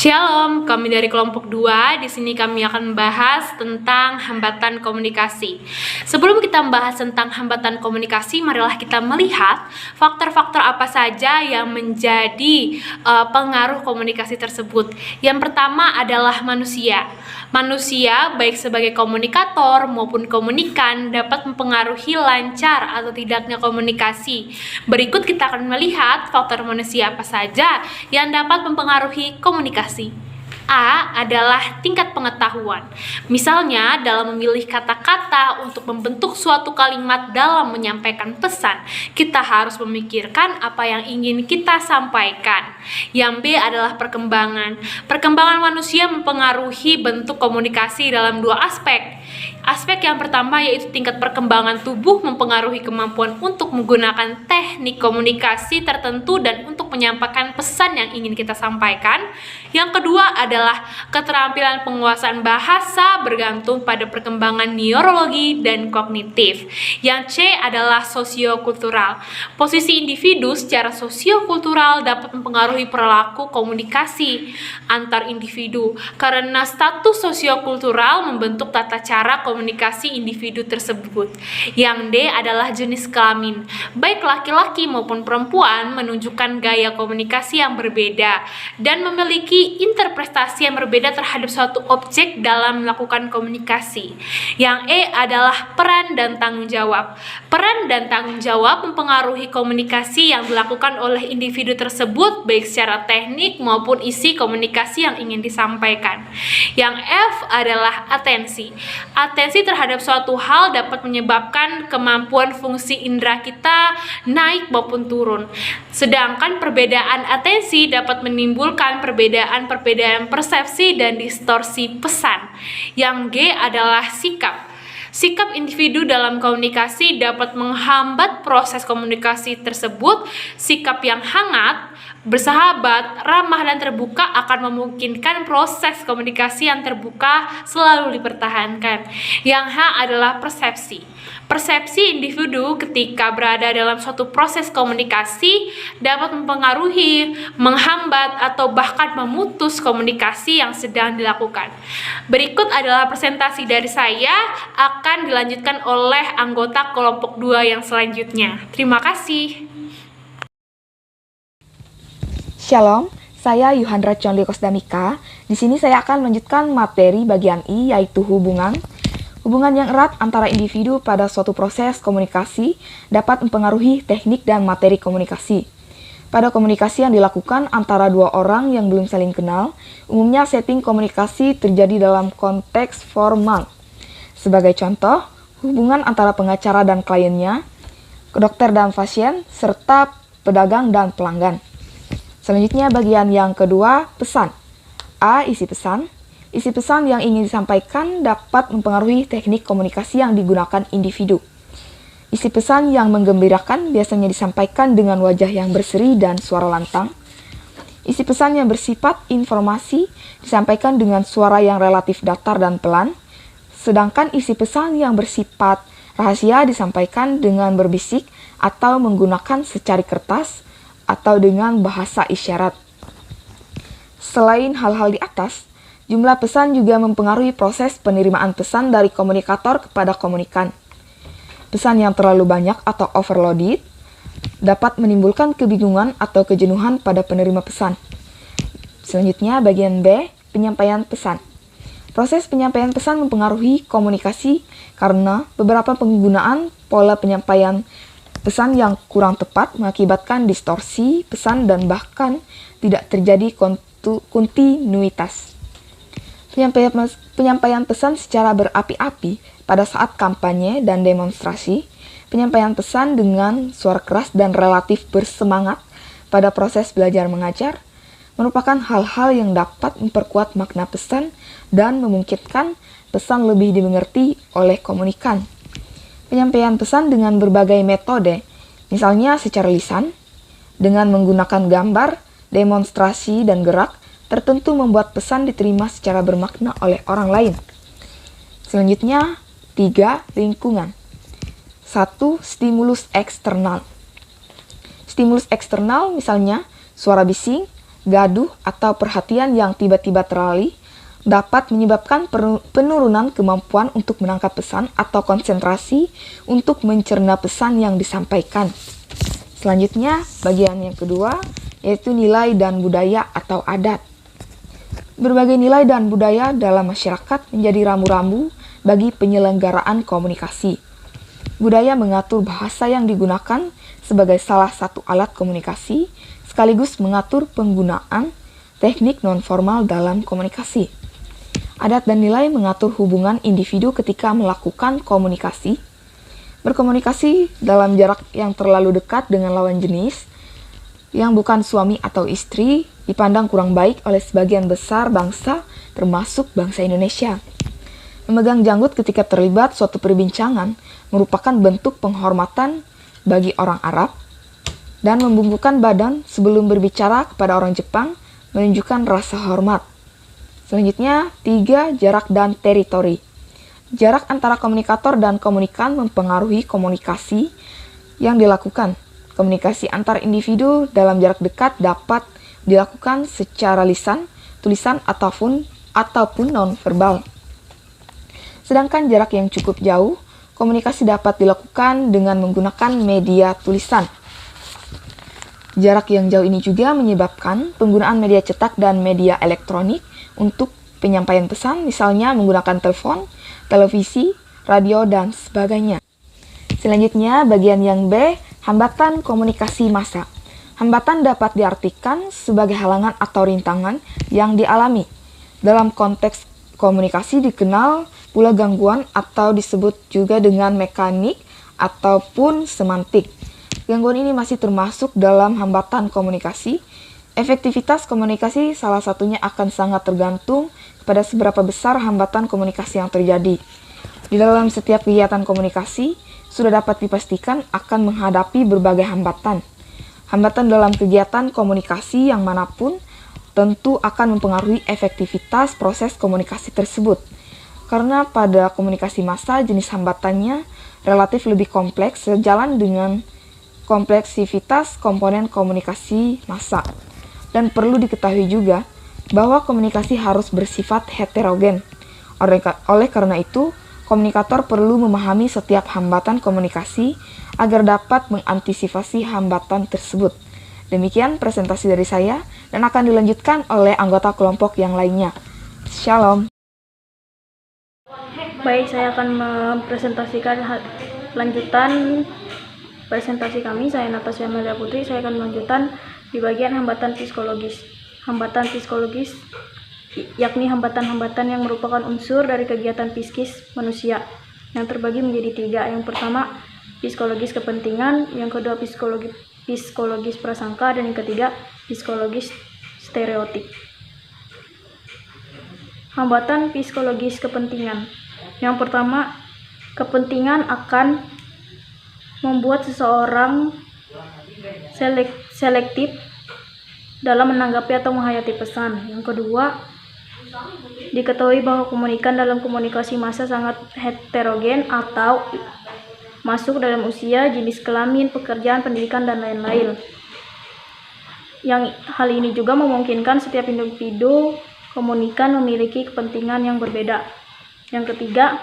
Shalom, kami dari kelompok 2. Di sini kami akan membahas tentang hambatan komunikasi. Sebelum kita membahas tentang hambatan komunikasi, marilah kita melihat faktor-faktor apa saja yang menjadi pengaruh komunikasi tersebut. Yang pertama adalah manusia. Manusia, baik sebagai komunikator maupun komunikan, dapat mempengaruhi lancar atau tidaknya komunikasi. Berikut kita akan melihat faktor manusia apa saja yang dapat mempengaruhi komunikasi. A adalah tingkat pengetahuan. Misalnya, dalam memilih kata-kata untuk membentuk suatu kalimat dalam menyampaikan pesan, kita harus memikirkan apa yang ingin kita sampaikan. Yang B adalah perkembangan. Perkembangan manusia mempengaruhi bentuk komunikasi dalam dua aspek. Aspek yang pertama yaitu tingkat perkembangan tubuh mempengaruhi kemampuan untuk menggunakan teknik komunikasi tertentu dan untuk menyampaikan pesan yang ingin kita sampaikan. Yang kedua adalah keterampilan penguasaan bahasa bergantung pada perkembangan neurologi dan kognitif. Yang C adalah sosiokultural. Posisi individu secara sosiokultural dapat mempengaruhi perilaku komunikasi antar individu karena status sosiokultural membentuk tata cara komunikasi individu tersebut. Yang D adalah jenis kelamin. Baik laki-laki maupun perempuan menunjukkan gaya komunikasi yang berbeda dan memiliki interpretasi yang berbeda terhadap suatu objek dalam melakukan komunikasi. Yang E adalah peran dan tanggung jawab. Peran dan tanggung jawab mempengaruhi komunikasi yang dilakukan oleh individu tersebut baik secara teknik maupun isi komunikasi yang ingin disampaikan. Yang F adalah atensi. Atensi terhadap suatu hal dapat menyebabkan kemampuan fungsi indera kita naik maupun turun. Sedangkan perbedaan atensi dapat menimbulkan perbedaan persepsi dan distorsi pesan. Yang G adalah sikap. Sikap individu dalam komunikasi dapat menghambat proses komunikasi tersebut. Sikap yang hangat, bersahabat, ramah, dan terbuka akan memungkinkan proses komunikasi yang terbuka selalu dipertahankan. Yang H adalah persepsi. Persepsi individu ketika berada dalam suatu proses komunikasi dapat mempengaruhi, menghambat, atau bahkan memutus komunikasi yang sedang dilakukan. Berikut adalah presentasi dari saya, akan dilanjutkan oleh anggota kelompok 2 yang selanjutnya. Terima kasih. Shalom, saya Yuhandra Conli Kosdamika. Di sini saya akan melanjutkan materi bagian I, yaitu hubungan. Hubungan yang erat antara individu pada suatu proses komunikasi dapat mempengaruhi teknik dan materi komunikasi. Pada komunikasi yang dilakukan antara dua orang yang belum saling kenal, umumnya setting komunikasi terjadi dalam konteks formal. Sebagai contoh, hubungan antara pengacara dan kliennya, dokter dan pasien, serta pedagang dan pelanggan. Selanjutnya bagian yang kedua, pesan. A. Isi pesan. Isi pesan yang ingin disampaikan dapat mempengaruhi teknik komunikasi yang digunakan individu. Isi pesan yang menggembirakan biasanya disampaikan dengan wajah yang berseri dan suara lantang. Isi pesan yang bersifat informasi disampaikan dengan suara yang relatif datar dan pelan. Sedangkan isi pesan yang bersifat rahasia disampaikan dengan berbisik atau menggunakan secari kertas atau dengan bahasa isyarat. Selain hal-hal di atas, jumlah pesan juga mempengaruhi proses penerimaan pesan dari komunikator kepada komunikan. Pesan yang terlalu banyak atau overloaded dapat menimbulkan kebingungan atau kejenuhan pada penerima pesan. Selanjutnya bagian B, penyampaian pesan. Proses penyampaian pesan mempengaruhi komunikasi karena beberapa penggunaan pola penyampaian pesan yang kurang tepat mengakibatkan distorsi pesan dan bahkan tidak terjadi kontinuitas. Penyampaian pesan secara berapi-api pada saat kampanye dan demonstrasi, penyampaian pesan dengan suara keras dan relatif bersemangat pada proses belajar mengajar, merupakan hal-hal yang dapat memperkuat makna pesan dan memungkinkan pesan lebih dimengerti oleh komunikan. Penyampaian pesan dengan berbagai metode, misalnya secara lisan, dengan menggunakan gambar, demonstrasi, dan gerak, tertentu membuat pesan diterima secara bermakna oleh orang lain. Selanjutnya, 3. Lingkungan. 1. Stimulus eksternal. Stimulus eksternal misalnya suara bising, gaduh, atau perhatian yang tiba-tiba teralih dapat menyebabkan penurunan kemampuan untuk menangkap pesan atau konsentrasi untuk mencerna pesan yang disampaikan. Selanjutnya, bagian yang kedua, yaitu nilai dan budaya atau adat. Berbagai nilai dan budaya dalam masyarakat menjadi rambu-rambu bagi penyelenggaraan komunikasi. Budaya mengatur bahasa yang digunakan sebagai salah satu alat komunikasi, sekaligus mengatur penggunaan teknik nonformal dalam komunikasi. Adat dan nilai mengatur hubungan individu ketika melakukan komunikasi. Berkomunikasi dalam jarak yang terlalu dekat dengan lawan jenis, yang bukan suami atau istri, dipandang kurang baik oleh sebagian besar bangsa, termasuk bangsa Indonesia. Memegang janggut ketika terlibat suatu perbincangan merupakan bentuk penghormatan bagi orang Arab, dan membungkukkan badan sebelum berbicara kepada orang Jepang menunjukkan rasa hormat. Selanjutnya, 3. Jarak dan teritori. Jarak antara komunikator dan komunikan mempengaruhi komunikasi yang dilakukan. Komunikasi antar individu dalam jarak dekat dapat dilakukan secara lisan, tulisan, ataupun non-verbal. Sedangkan jarak yang cukup jauh, komunikasi dapat dilakukan dengan menggunakan media tulisan. Jarak yang jauh ini juga menyebabkan penggunaan media cetak dan media elektronik untuk penyampaian pesan, misalnya menggunakan telepon, televisi, radio, dan sebagainya. Selanjutnya, bagian yang B, hambatan komunikasi massa. Hambatan dapat diartikan sebagai halangan atau rintangan yang dialami. Dalam konteks komunikasi dikenal pula gangguan atau disebut juga dengan mekanik ataupun semantik. Gangguan ini masih termasuk dalam hambatan komunikasi. Efektivitas komunikasi salah satunya akan sangat tergantung pada seberapa besar hambatan komunikasi yang terjadi. Di dalam setiap kegiatan komunikasi, sudah dapat dipastikan akan menghadapi berbagai hambatan. Hambatan dalam kegiatan komunikasi yang manapun tentu akan mempengaruhi efektivitas proses komunikasi tersebut. Karena pada komunikasi massa, jenis hambatannya relatif lebih kompleks sejalan dengan kompleksivitas komponen komunikasi massa. Dan perlu diketahui juga bahwa komunikasi harus bersifat heterogen. Oleh karena itu, komunikator perlu memahami setiap hambatan komunikasi agar dapat mengantisipasi hambatan tersebut. Demikian presentasi dari saya dan akan dilanjutkan oleh anggota kelompok yang lainnya. Shalom. Baik, saya akan mempresentasikan lanjutan presentasi kami. Saya Natasha Amelia Putri. Saya akan melanjutkan di bagian hambatan psikologis. Hambatan psikologis yakni hambatan-hambatan yang merupakan unsur dari kegiatan psikis manusia yang terbagi menjadi 3. Yang pertama, psikologis kepentingan, yang kedua psikologis prasangka, dan yang ketiga psikologis stereotip. Hambatan psikologis kepentingan. Yang pertama, kepentingan akan membuat seseorang selektif dalam menanggapi atau menghayati pesan. Yang kedua, diketahui bahwa komunikan dalam komunikasi massa sangat heterogen atau masuk dalam usia, jenis kelamin, pekerjaan, pendidikan, dan lain-lain. Yang hal ini juga memungkinkan setiap individu komunikan memiliki kepentingan yang berbeda. Yang ketiga,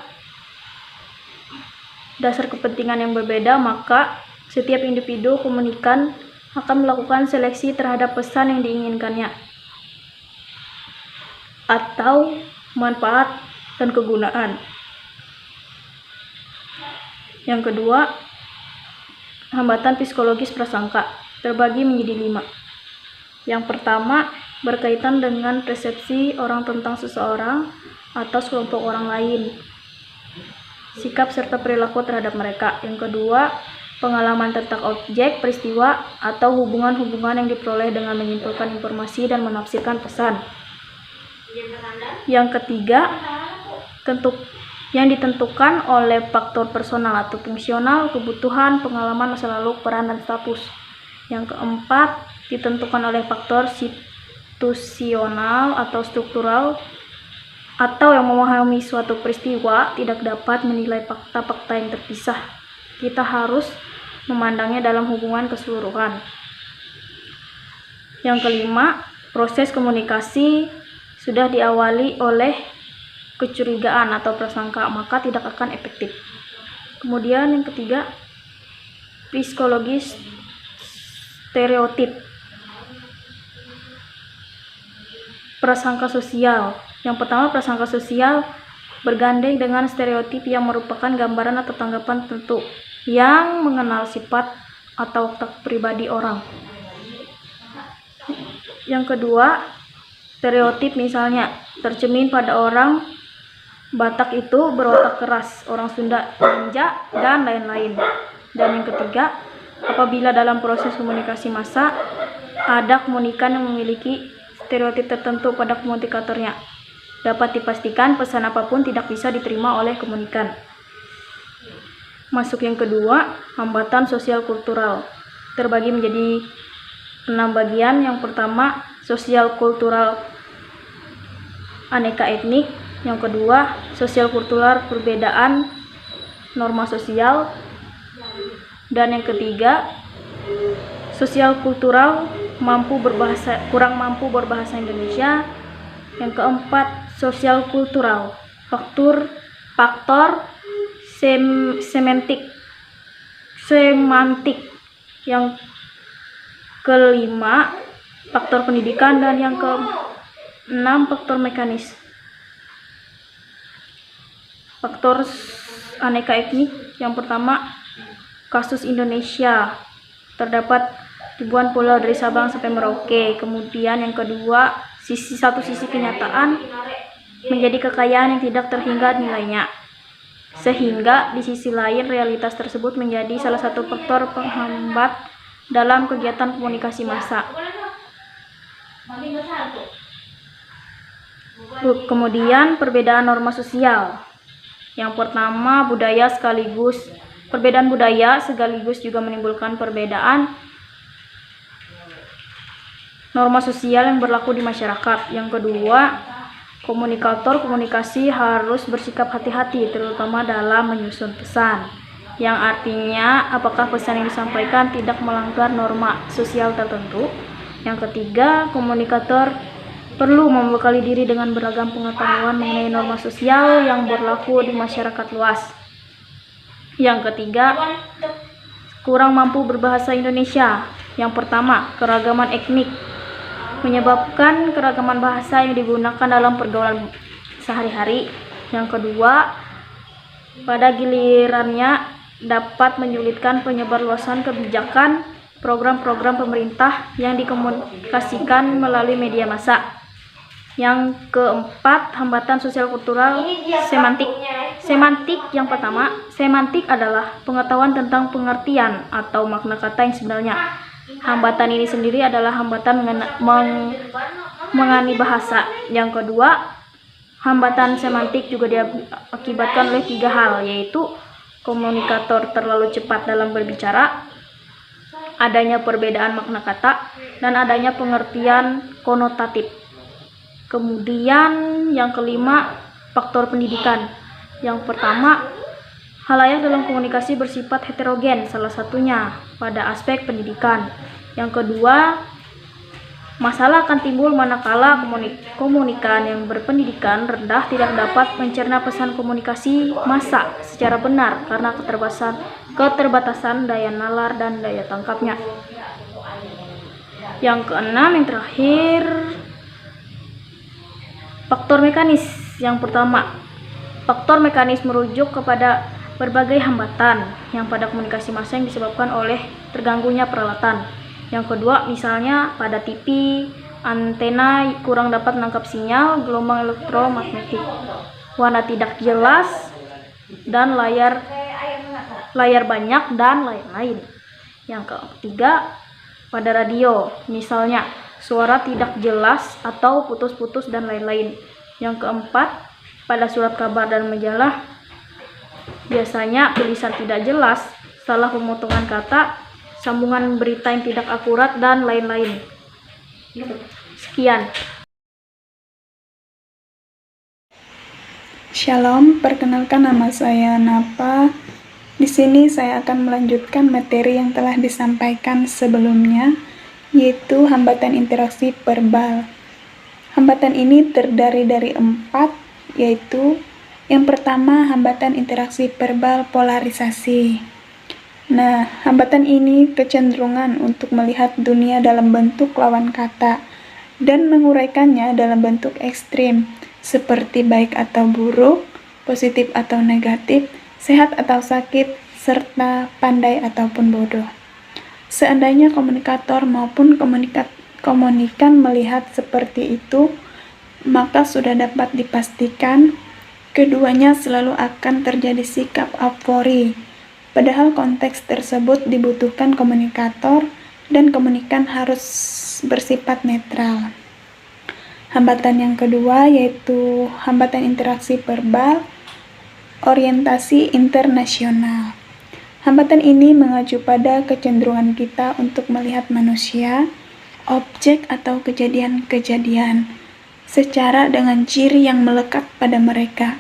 dasar kepentingan yang berbeda, maka setiap individu komunikan akan melakukan seleksi terhadap pesan yang diinginkannya atau manfaat dan kegunaan. Yang kedua, hambatan psikologis prasangka terbagi menjadi 5. Yang pertama, berkaitan dengan persepsi orang tentang seseorang atau sekelompok orang lain, sikap serta perilaku terhadap mereka. Yang kedua, pengalaman tentang objek, peristiwa, atau hubungan-hubungan yang diperoleh dengan menyimpulkan informasi dan menafsirkan pesan. Yang ketiga, yang ditentukan oleh faktor personal atau fungsional, kebutuhan, pengalaman masa lalu, peran, dan status. Yang keempat, ditentukan oleh faktor situasional atau struktural, atau yang memahami suatu peristiwa tidak dapat menilai fakta-fakta yang terpisah. Kita harus memandangnya dalam hubungan keseluruhan. Yang kelima, proses komunikasi sudah diawali oleh kecurigaan atau prasangka, maka tidak akan efektif. Kemudian yang ketiga, psikologis stereotip. Prasangka sosial. Yang pertama, prasangka sosial bergandeng dengan stereotip yang merupakan gambaran atau tanggapan tertentu yang mengenal sifat atau watak pribadi orang. Yang kedua, stereotip misalnya tercermin pada orang Batak itu berotak keras, orang Sunda manja, dan lain-lain. Dan yang ketiga, apabila dalam proses komunikasi massa ada komunikan yang memiliki stereotip tertentu pada komunikatornya, dapat dipastikan pesan apapun tidak bisa diterima oleh komunikan. Masuk yang kedua, hambatan sosial kultural. Terbagi menjadi 6 bagian. Yang pertama, sosial kultural aneka etnik. Yang kedua, sosial kultural perbedaan norma sosial. Dan yang ketiga, sosial kultural kurang mampu berbahasa Indonesia. Yang keempat, sosial kultural faktor semantik. Yang kelima, faktor pendidikan. Dan yang keenam, faktor mekanis. Faktor aneka etnik. Yang pertama, kasus Indonesia. Terdapat ribuan pulau dari Sabang sampai Merauke. Kemudian yang kedua, satu sisi kenyataan menjadi kekayaan yang tidak terhingga nilainya. Sehingga di sisi lain realitas tersebut menjadi salah satu faktor penghambat dalam kegiatan komunikasi massa. Kemudian perbedaan norma sosial. Yang pertama, perbedaan budaya sekaligus juga menimbulkan perbedaan norma sosial yang berlaku di masyarakat. Yang kedua, komunikator komunikasi harus bersikap hati-hati, terutama dalam menyusun pesan, yang artinya apakah pesan yang disampaikan tidak melanggar norma sosial tertentu. Yang ketiga, komunikator perlu membekali diri dengan beragam pengetahuan mengenai norma sosial yang berlaku di masyarakat luas. Yang ketiga, kurang mampu berbahasa Indonesia. Yang pertama, keragaman etnik menyebabkan keragaman bahasa yang digunakan dalam pergaulan sehari-hari. Yang kedua, pada gilirannya dapat menyulitkan penyebarluasan kebijakan program-program pemerintah yang dikomunikasikan melalui media massa. Yang keempat, hambatan sosial kultural semantik. Yang pertama, semantik adalah pengetahuan tentang pengertian atau makna kata yang sebenarnya. Hambatan ini sendiri adalah hambatan mengani bahasa. Yang kedua, hambatan semantik juga diakibatkan oleh 3 hal, yaitu komunikator terlalu cepat dalam berbicara, adanya perbedaan makna kata, dan adanya pengertian konotatif. Kemudian yang kelima, faktor pendidikan. Yang pertama, halayak dalam komunikasi bersifat heterogen, salah satunya pada aspek pendidikan. Yang kedua, masalah akan timbul manakala komunikan yang berpendidikan rendah tidak dapat mencerna pesan komunikasi massa secara benar karena keterbatasan daya nalar dan daya tangkapnya. Yang keenam, yang terakhir, faktor mekanis. Yang pertama, faktor mekanis merujuk kepada berbagai hambatan yang pada komunikasi massa yang disebabkan oleh terganggunya peralatan. Yang kedua, misalnya pada TV, antena kurang dapat menangkap sinyal gelombang elektromagnetik, warna tidak jelas, dan layar banyak, dan lain-lain. Yang ketiga, pada radio, misalnya suara tidak jelas atau putus-putus dan lain-lain. Yang keempat, pada surat kabar dan majalah, biasanya tulisan tidak jelas, salah pemotongan kata, sambungan berita yang tidak akurat, dan lain-lain. Sekian. Shalom, perkenalkan nama saya Napa. Di sini saya akan melanjutkan materi yang telah disampaikan sebelumnya, yaitu hambatan interaksi verbal. Hambatan ini terdiri dari 4, yaitu yang pertama hambatan interaksi verbal polarisasi. Nah, hambatan ini kecenderungan untuk melihat dunia dalam bentuk lawan kata dan menguraikannya dalam bentuk ekstrim, seperti baik atau buruk, positif atau negatif, sehat atau sakit, serta pandai ataupun bodoh. Seandainya komunikator maupun komunikan melihat seperti itu, maka sudah dapat dipastikan keduanya selalu akan terjadi sikap apori. Padahal konteks tersebut dibutuhkan komunikator dan komunikan harus bersifat netral. Hambatan yang kedua yaitu hambatan interaksi verbal orientasi internasional. Hambatan ini mengacu pada kecenderungan kita untuk melihat manusia, objek atau kejadian-kejadian secara dengan ciri yang melekat pada mereka.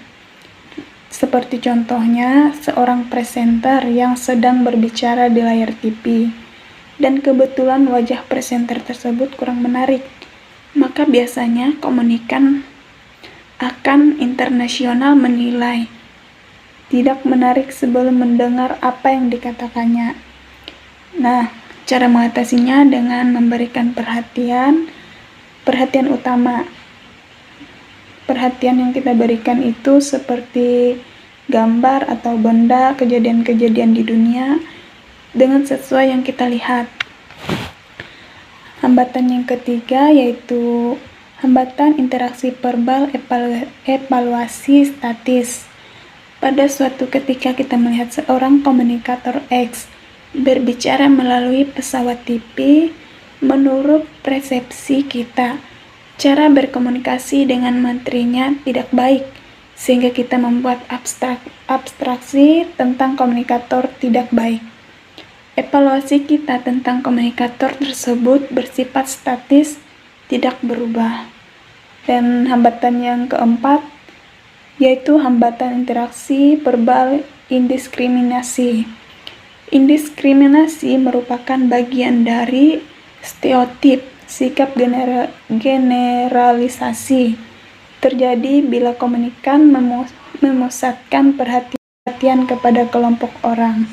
Seperti contohnya, seorang presenter yang sedang berbicara di layar TV, dan kebetulan wajah presenter tersebut kurang menarik, maka biasanya komunikan akan internasional menilai tidak menarik sebelum mendengar apa yang dikatakannya. Nah, cara mengatasinya dengan memberikan perhatian utama. Perhatian yang kita berikan itu seperti gambar atau benda kejadian-kejadian di dunia dengan sesuai yang kita lihat. Hambatan yang ketiga yaitu hambatan interaksi verbal evaluasi statis. Pada suatu ketika kita melihat seorang komunikator X berbicara melalui pesawat TV, menurut persepsi kita, cara berkomunikasi dengan menterinya tidak baik, sehingga kita membuat abstraksi tentang komunikator tidak baik. Evaluasi kita tentang komunikator tersebut bersifat statis, tidak berubah. Dan hambatan yang keempat yaitu hambatan interaksi verbal indiskriminasi. Indiskriminasi merupakan bagian dari stereotip sikap generalisasi terjadi bila komunikan memusatkan perhatian kepada kelompok orang.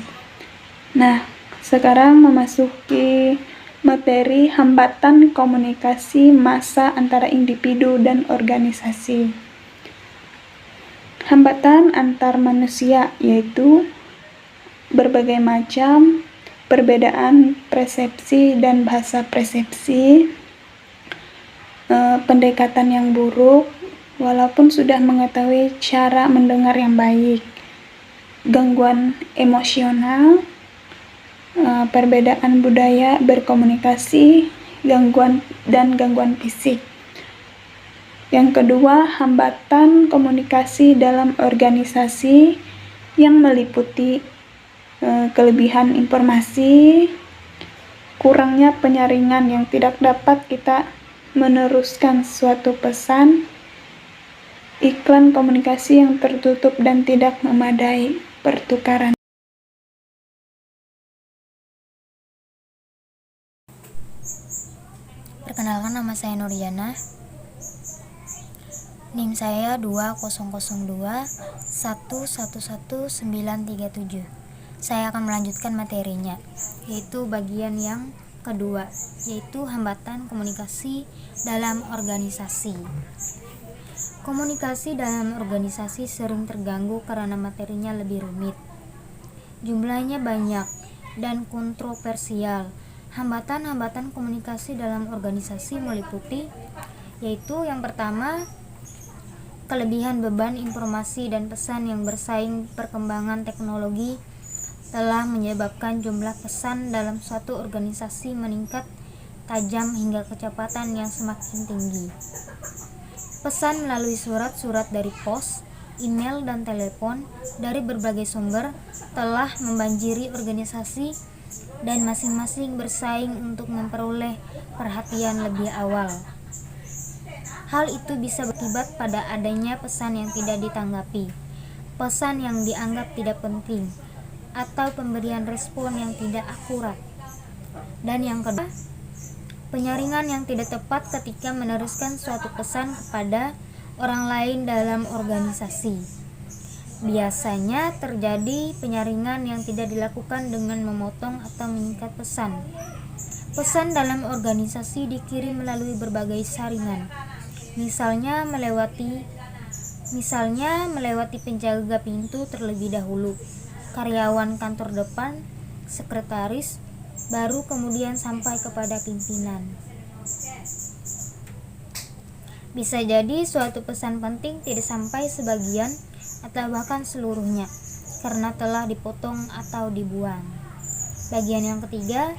Nah, sekarang memasuki materi hambatan komunikasi massa antara individu dan organisasi. Hambatan antar manusia yaitu berbagai macam perbedaan persepsi dan bahasa persepsi, pendekatan yang buruk walaupun sudah mengetahui cara mendengar yang baik, gangguan emosional, perbedaan budaya berkomunikasi, gangguan fisik. Yang kedua, hambatan komunikasi dalam organisasi yang meliputi kelebihan informasi, kurangnya penyaringan yang tidak dapat kita meneruskan suatu pesan, iklan komunikasi yang tertutup dan tidak memadai pertukaran. Perkenalkan, nama saya Nuriana. NIM saya 2002111937. Saya akan melanjutkan materinya, yaitu bagian yang kedua, yaitu hambatan komunikasi dalam organisasi. Komunikasi dalam organisasi sering terganggu karena materinya lebih rumit, jumlahnya banyak, dan kontroversial. Hambatan-hambatan komunikasi dalam organisasi meliputi, yaitu yang pertama, kelebihan beban informasi dan pesan yang bersaing. Perkembangan teknologi telah menyebabkan jumlah pesan dalam suatu organisasi meningkat tajam hingga kecepatan yang semakin tinggi. Pesan melalui surat dari pos, email, dan telepon dari berbagai sumber telah membanjiri organisasi dan masing-masing bersaing untuk memperoleh perhatian lebih awal. Hal itu bisa berakibat pada adanya pesan yang tidak ditanggapi, pesan yang dianggap tidak penting, atau pemberian respon yang tidak akurat. Dan yang kedua, penyaringan yang tidak tepat ketika meneruskan suatu pesan kepada orang lain dalam organisasi. Biasanya terjadi penyaringan yang tidak dilakukan dengan memotong atau menyingkat pesan. Pesan dalam organisasi dikirim melalui berbagai saringan, misalnya melewati penjaga pintu terlebih dahulu, karyawan kantor depan, sekretaris, baru kemudian sampai kepada pimpinan. Bisa jadi suatu pesan penting tidak sampai sebagian atau bahkan seluruhnya karena telah dipotong atau dibuang. Bagian yang ketiga,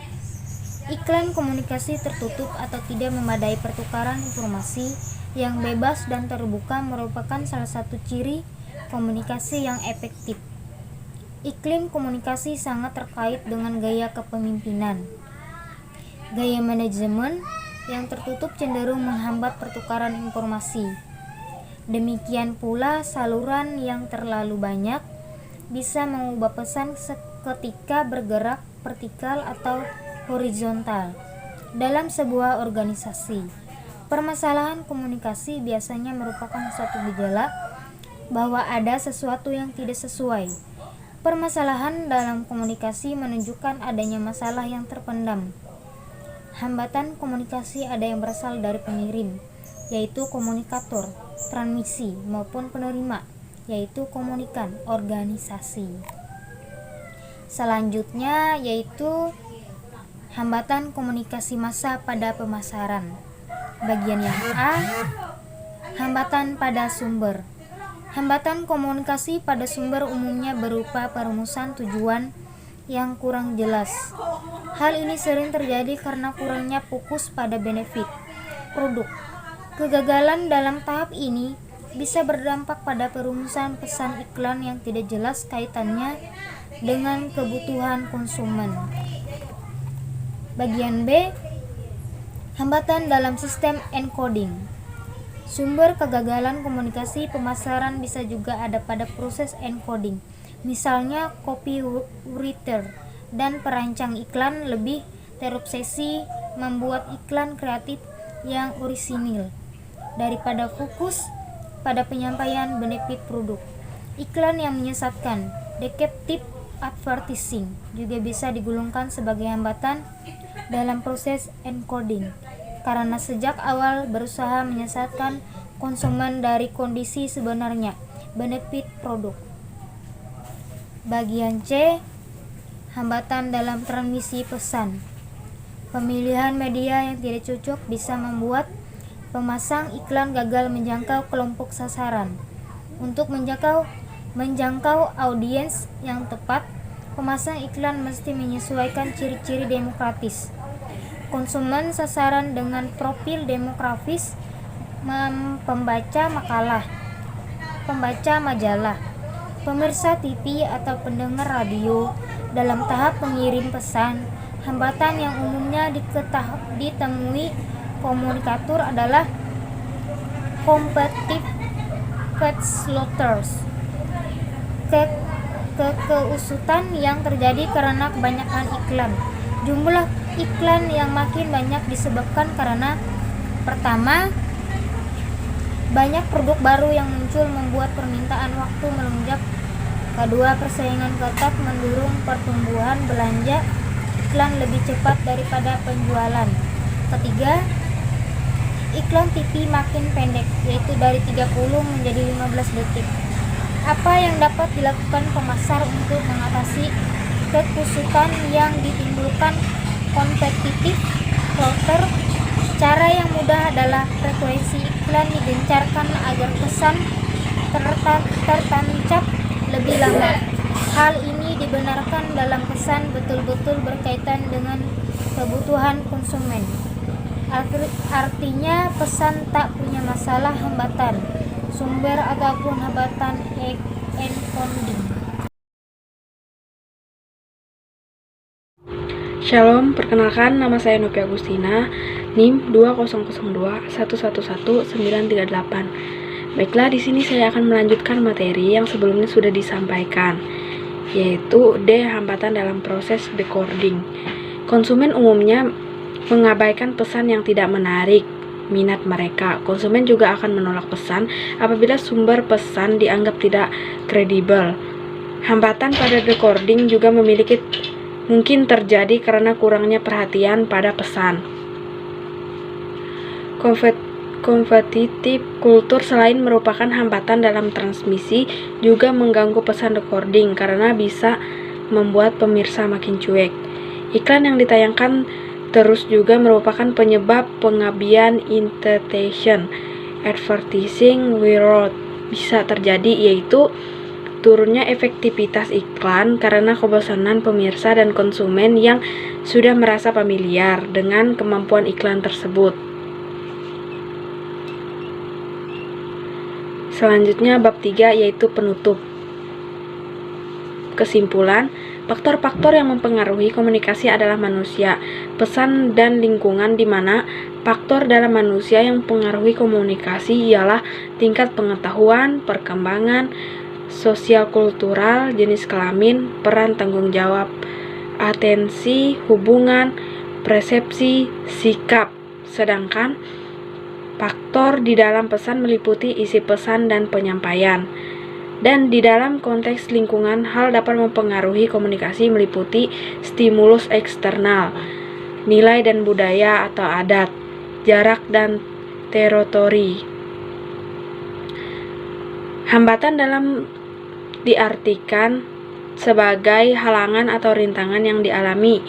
iklan komunikasi tertutup atau tidak memadai. Pertukaran informasi yang bebas dan terbuka merupakan salah satu ciri komunikasi yang efektif. Iklim komunikasi sangat terkait dengan gaya kepemimpinan. Gaya manajemen yang tertutup cenderung menghambat pertukaran informasi. Demikian pula saluran yang terlalu banyak bisa mengubah pesan seketika bergerak vertikal atau horizontal dalam sebuah organisasi. Permasalahan komunikasi biasanya merupakan suatu gejala bahwa ada sesuatu yang tidak sesuai. Permasalahan dalam komunikasi menunjukkan adanya masalah yang terpendam. Hambatan komunikasi ada yang berasal dari pengirim, yaitu komunikator, transmisi, maupun penerima, yaitu komunikan, organisasi. Selanjutnya yaitu hambatan komunikasi massa pada pemasaran. Bagian yang A, hambatan pada sumber. Hambatan komunikasi pada sumber umumnya berupa perumusan tujuan yang kurang jelas. Hal ini sering terjadi karena kurangnya fokus pada benefit produk. Kegagalan dalam tahap ini bisa berdampak pada perumusan pesan iklan yang tidak jelas kaitannya dengan kebutuhan konsumen. Bagian B, hambatan dalam sistem encoding. Sumber kegagalan komunikasi pemasaran bisa juga ada pada proses encoding. Misalnya copywriter dan perancang iklan lebih terobsesi membuat iklan kreatif yang orisinil daripada fokus pada penyampaian benefit produk. Iklan yang menyesatkan, deceptive advertising, juga bisa digolongkan sebagai hambatan dalam proses encoding karena sejak awal berusaha menyesatkan konsumen dari kondisi sebenarnya benefit produk. Bagian C, hambatan dalam transmisi pesan. Pemilihan media yang tidak cocok bisa membuat pemasang iklan gagal menjangkau kelompok sasaran. Untuk menjangkau audiens yang tepat, pemasang iklan mesti menyesuaikan ciri-ciri demokratis konsumen sasaran dengan profil demografis pembaca majalah, pemirsa TV atau pendengar radio. Dalam tahap pengirim pesan, hambatan yang umumnya ditemui komunikator adalah competitive slotters, keusutan yang terjadi karena kebanyakan iklan. Jumlah iklan yang makin banyak disebabkan karena pertama, banyak produk baru yang muncul membuat permintaan waktu melonjak. Kedua, persaingan ketat mendorong pertumbuhan belanja iklan lebih cepat daripada penjualan. Ketiga, iklan TV makin pendek, yaitu dari 30 menjadi 15 detik. Apa yang dapat dilakukan pemasar untuk mengatasi kekusutan yang ditimbulkan kompetitif slotter? Cara yang mudah adalah frekuensi iklan digencarkan agar pesan tertancap lebih lama. Hal ini dibenarkan dalam pesan betul-betul berkaitan dengan kebutuhan konsumen. Artinya pesan tak punya masalah hambatan sumber ataupun hambatan encoding. Shalom, perkenalkan nama saya Novi Agustina, NIM 200211913938. Baiklah, di sini saya akan melanjutkan materi yang sebelumnya sudah disampaikan, yaitu D. Hambatan dalam proses decoding. Konsumen umumnya mengabaikan pesan yang tidak menarik minat mereka. Konsumen juga akan menolak pesan apabila sumber pesan dianggap tidak kredibel. Hambatan pada recording juga mungkin terjadi karena kurangnya perhatian pada pesan. Kompetitif kultur selain merupakan hambatan dalam transmisi, juga mengganggu pesan recording karena bisa membuat pemirsa makin cuek. Iklan yang ditayangkan terus juga merupakan penyebab pengabian intention. Advertising without bisa terjadi, yaitu turunnya efektivitas iklan karena kebosanan pemirsa dan konsumen yang sudah merasa familiar dengan kemampuan iklan tersebut. Selanjutnya bab 3 yaitu penutup. Kesimpulan, faktor-faktor yang mempengaruhi komunikasi adalah manusia, pesan, dan lingkungan, di mana faktor dalam manusia yang mempengaruhi komunikasi ialah tingkat pengetahuan, perkembangan, sosial kultural, jenis kelamin, peran tanggung jawab, atensi, hubungan, persepsi, sikap. Sedangkan faktor di dalam pesan meliputi isi pesan dan penyampaian. Dan di dalam konteks lingkungan, hal dapat mempengaruhi komunikasi meliputi stimulus eksternal, nilai dan budaya atau adat, jarak dan teritori. Hambatan dalam diartikan sebagai halangan atau rintangan yang dialami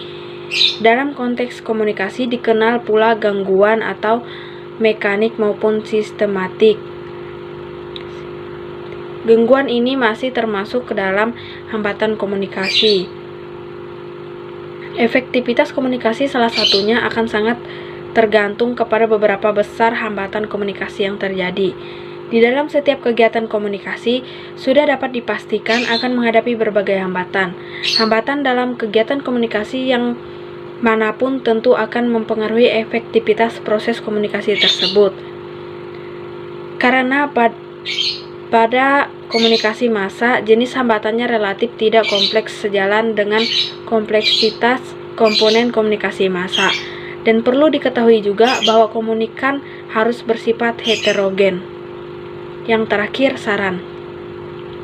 dalam konteks komunikasi, dikenal pula gangguan atau mekanik maupun sistematik. Gangguan ini masih termasuk ke dalam hambatan komunikasi. Efektivitas komunikasi salah satunya akan sangat tergantung kepada beberapa besar hambatan komunikasi yang terjadi. Di dalam setiap kegiatan komunikasi, sudah dapat dipastikan akan menghadapi berbagai hambatan. Hambatan dalam kegiatan komunikasi yang manapun tentu akan mempengaruhi efektivitas proses komunikasi tersebut. Karena pada komunikasi massa, jenis hambatannya relatif tidak kompleks sejalan dengan kompleksitas komponen komunikasi massa. Dan perlu diketahui juga bahwa komunikan harus bersifat heterogen. Yang terakhir, saran.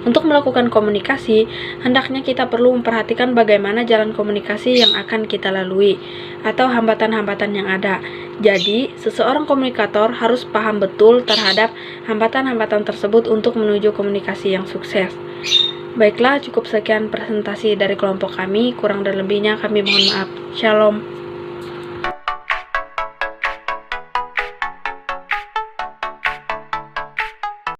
Untuk melakukan komunikasi, hendaknya kita perlu memperhatikan bagaimana jalan komunikasi yang akan kita lalui, atau hambatan-hambatan yang ada. Jadi, seseorang komunikator harus paham betul terhadap hambatan-hambatan tersebut untuk menuju komunikasi yang sukses. Baiklah, cukup sekian presentasi dari kelompok kami. Kurang dan lebihnya kami mohon maaf. Shalom.